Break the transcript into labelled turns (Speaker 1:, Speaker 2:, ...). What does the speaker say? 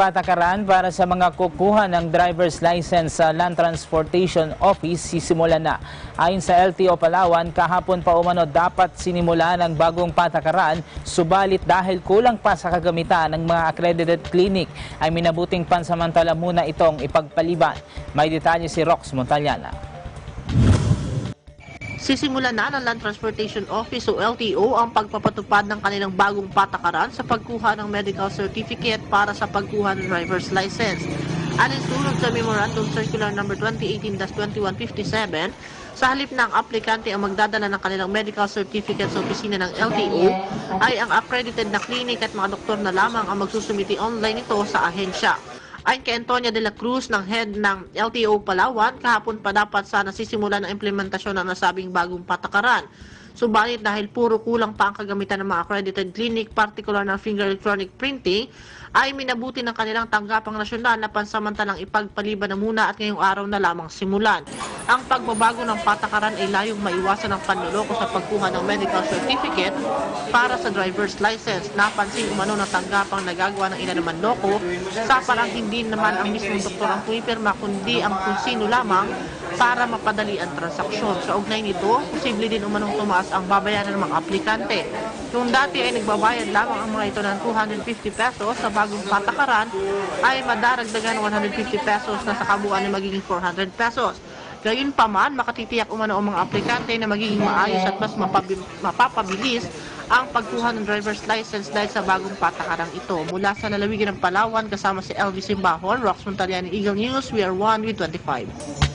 Speaker 1: Patakaran para sa mga kukuha ng driver's license sa Land Transportation Office sisimulan na. Ayon sa LTO Palawan, kahapon pa umano dapat sinimula ng bagong patakaran, subalit dahil kulang pa sa kagamitan ng mga accredited clinic ay minabuting pansamantala muna itong ipagpaliban. May detalye si Rox Montaliana.
Speaker 2: Sisimulan na ng Land Transportation Office o LTO ang pagpapatupad ng kanilang bagong patakaran sa pagkuha ng medical certificate para sa pagkuha ng driver's license. Alinsunod sa Memorandum Circular No. 2018-2157, sa halip na ang aplikante ang magdadala ng kanilang medical certificate sa opisina ng LTO, ay ang accredited na clinic at mga doktor na lamang ang magsusumiti online ito sa ahensya. Ayon kay Antonia de la Cruz, ng head ng LTO Palawan, kahapon pa dapat sana sisimulan ang implementasyon ng nasabing bagong patakaran. Subalit dahil puro kulang pa ang kagamitan ng mga accredited clinic, partikular ng finger electronic printing, ay minabuti ng kanilang tanggapang nasyonal na pansamantalang ipagpaliban na muna at ngayong araw na lamang simulan. Ang pagbabago ng patakaran ay layong maiwasan ang panloloko sa pagkuha ng medical certificate para sa driver's license. Napansin umano ng tanggapang nagagawa ng inanuman loko sa parang hindi naman ang mismong doktor ang pumipirma kundi ang kung sino lamang para mapadali ang transaksyon. Sa ugnay nito, posible din umanong tumaas ang babayaran ng mga aplikante. Kung dati ay nagbabayad lamang ang mga ito ng 250 pesos, sa bagong patakaran ay madaragdagan 150 pesos na sa kabuuan ay magiging 400 pesos. Gayunpaman, makatitiyak umano ang mga aplikante na magiging maayos at mas mapapabilis ang pagkuha ng driver's license dahil sa bagong patakarang ito. Mula sa lalawigan ng Palawan, kasama si Elvis Simbahon, Rox Montaliana, Eagle News, we are one with 25.